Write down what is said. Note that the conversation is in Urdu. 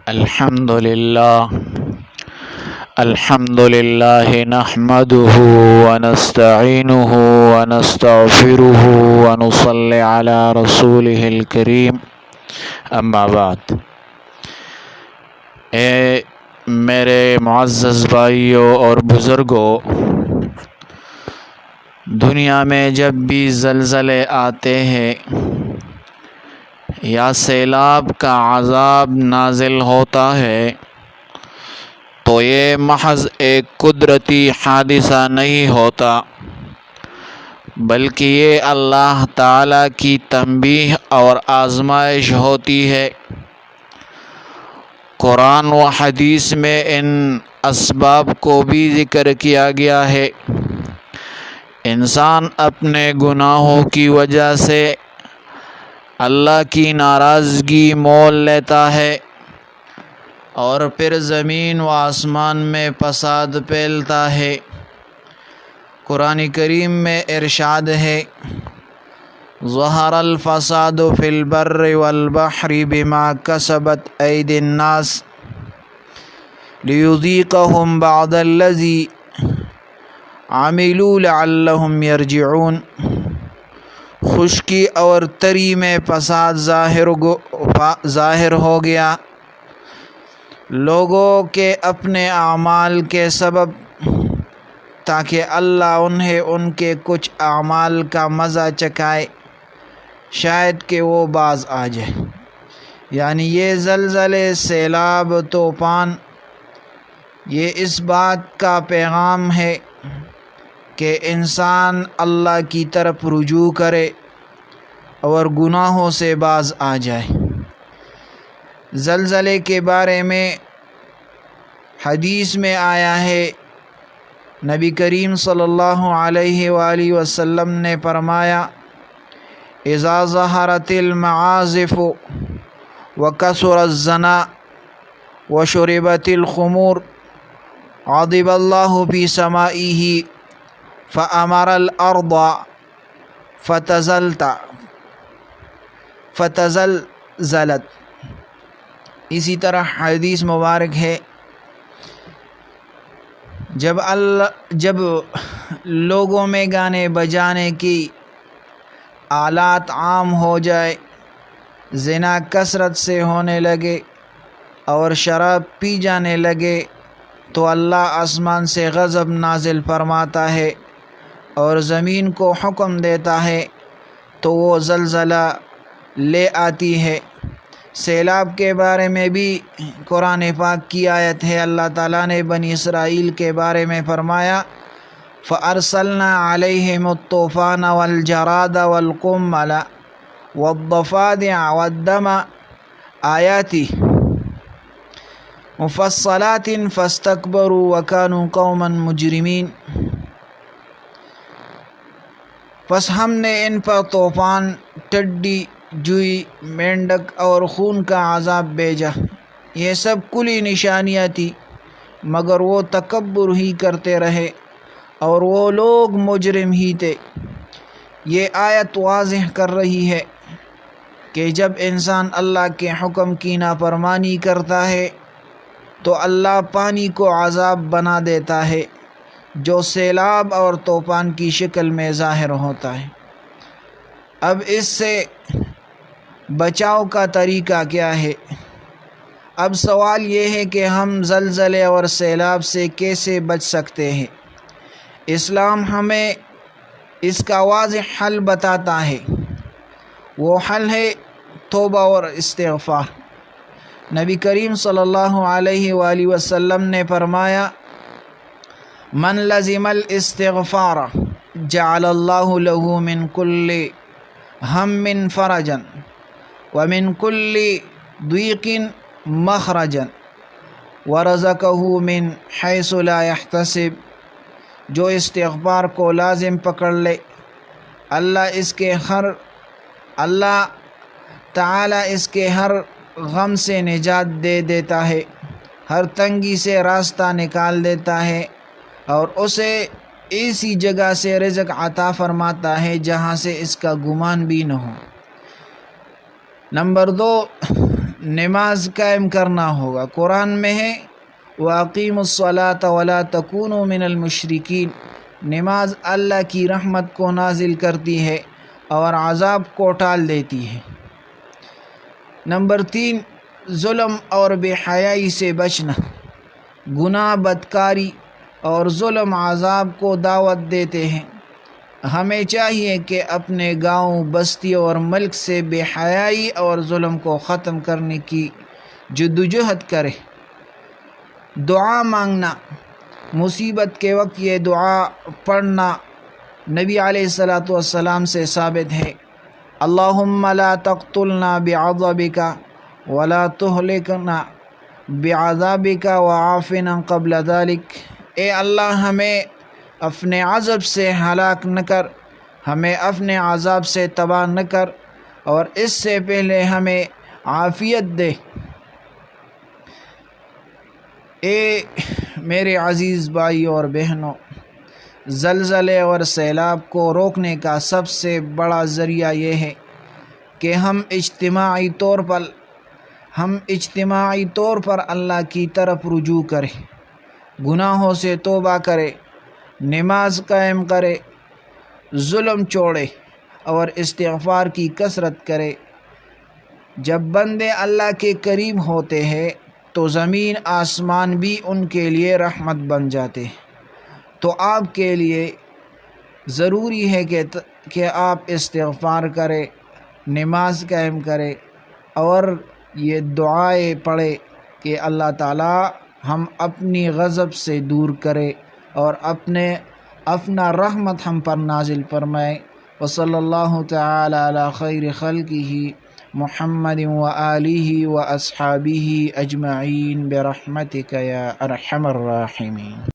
الحمد لله نحمده ونستعينه ونستغفره ونصلي على رسوله الكريم اما بعد۔ اے میرے معزز بھائیوں اور بزرگوں، دنیا میں جب بھی زلزلے آتے ہیں یا سیلاب کا عذاب نازل ہوتا ہے تو یہ محض ایک قدرتی حادثہ نہیں ہوتا، بلکہ یہ اللہ تعالیٰ کی تنبیہ اور آزمائش ہوتی ہے۔ قرآن و حدیث میں ان اسباب کو بھی ذکر کیا گیا ہے۔ انسان اپنے گناہوں کی وجہ سے اللہ کی ناراضگی مول لیتا ہے اور پھر زمین و آسمان میں فساد پھیلتا ہے۔ قرآن کریم میں ارشاد ہے، ظہر الفساد فی البر والبحر بما کسبت ایدی الناس لیذیقہم بعض الذی عملوا لعلہم یرجعون۔ خشکی اور تری میں فساد ظاہر ہو گیا، لوگوں کے اپنے اعمال کے سبب، تاکہ اللہ انہیں ان کے کچھ اعمال کا مزہ چکھائے، شاید کہ وہ باز آ جائے۔ یعنی یہ زلزلے، سیلاب، طوفان، یہ اس بات کا پیغام ہے کہ انسان اللہ کی طرف رجوع کرے اور گناہوں سے باز آ جائے۔ زلزلے کے بارے میں حدیث میں آیا ہے، نبی کریم صلی اللہ علیہ وآلہ وسلم نے فرمایا، اذا ظہرت المعازف وکثر الزنا وشربت الخمور غضب اللہ فی سمائہ فأمر الارض فتزلزلت۔ اسی طرح حدیث مبارک ہے، جب لوگوں میں گانے بجانے کی آلات عام ہو جائے، زنا کثرت سے ہونے لگے اور شراب پی جانے لگے، تو اللہ آسمان سے غضب نازل فرماتا ہے اور زمین کو حکم دیتا ہے تو وہ زلزلہ لے آتی ہے۔ سیلاب کے بارے میں بھی قرآن پاک کی آیت ہے، اللہ تعالیٰ نے بنی اسرائیل کے بارے میں فرمایا، فَأَرْسَلْنَا عَلَيْهِمُ الطُّوفَانَ وَالْجَرَادَ وَالْقُمَّلَ وَالضَّفَادِعَ وَالدَّمَ آیَاتٍ مُفَصَّلَاتٍ فَاسْتَكْبَرُوا وَكَانُوا قَوْمًا مُجْرِمِينَ۔ پس ہم نے ان پر طوفان، ٹڈی، جوئی، مینڈک اور خون کا عذاب بھیجا۔ یہ سب کھلی نشانیاں تھی، مگر وہ تکبر ہی کرتے رہے اور وہ لوگ مجرم ہی تھے۔ یہ آیت واضح کر رہی ہے کہ جب انسان اللہ کے حکم کی نافرمانی کرتا ہے تو اللہ پانی کو عذاب بنا دیتا ہے، جو سیلاب اور طوفان کی شکل میں ظاہر ہوتا ہے۔ اب اس سے بچاؤ کا طریقہ کیا ہے؟ اب سوال یہ ہے کہ ہم زلزلے اور سیلاب سے کیسے بچ سکتے ہیں؟ اسلام ہمیں اس کا واضح حل بتاتا ہے۔ وہ حل ہے توبہ اور استغفار۔ نبی کریم صلی اللہ علیہ وآلہ وسلم نے فرمایا، من لزم الاستغفار جعل اللہ له من کل ہم فرجا ومن کل ضیق مخرجا ورزقہ من حیث لا یحتسب۔ جو استغفار کو لازم پکڑ لے، اللہ تعالیٰ اس کے ہر غم سے نجات دے دیتا ہے، ہر تنگی سے راستہ نکال دیتا ہے اور اسے ایسی جگہ سے رزق عطا فرماتا ہے جہاں سے اس کا گمان بھی نہ ہو۔ نمبر 2، نماز قائم کرنا ہوگا۔ قرآن میں ہے وَأَقِيمُوا الصَّلَاةَ وَلَا تَكُونُوا مِنَ الْمُشْرِكِينَ، نماز اللہ کی رحمت کو نازل کرتی ہے اور عذاب کو ٹال دیتی ہے۔ نمبر 3، ظلم اور بے حیائی سے بچنا۔ گناہ، بدکاری اور ظلم عذاب کو دعوت دیتے ہیں۔ ہمیں چاہیے کہ اپنے گاؤں، بستی اور ملک سے بے حیائی اور ظلم کو ختم کرنے کی جدوجہد کرے۔ دعا مانگنا، مصیبت کے وقت یہ دعا پڑھنا نبی علیہ السلام سے ثابت ہے۔ اللہم لا تقتلنا بعذابک ولا تہلکنا بعذابک وعافنا قبل ذلک، اے اللہ ہمیں اپنے عذاب سے ہلاک نہ کر، ہمیں اپنے عذاب سے تباہ نہ کر، اور اس سے پہلے ہمیں عافیت دے۔ اے میرے عزیز بھائی اور بہنوں، زلزلے اور سیلاب کو روکنے کا سب سے بڑا ذریعہ یہ ہے کہ ہم اجتماعی طور پر اللہ کی طرف رجوع کریں، گناہوں سے توبہ کرے، نماز قائم کرے، ظلم چھوڑے اور استغفار کی کثرت کرے۔ جب بندے اللہ کے قریب ہوتے ہیں تو زمین آسمان بھی ان کے لیے رحمت بن جاتے ہیں۔ تو آپ کے لیے ضروری ہے کہ آپ استغفار کریں، نماز قائم کریں اور یہ دعائیں پڑھیں کہ اللہ تعالی ہم اپنی غضب سے دور کرے اور اپنا رحمت ہم پر نازل فرمائے۔ وصلی اللہ تعالی علی خیر خلقہ محمد وآلہ واصحابہ اجمعین برحمتک یا ارحم الراحمین۔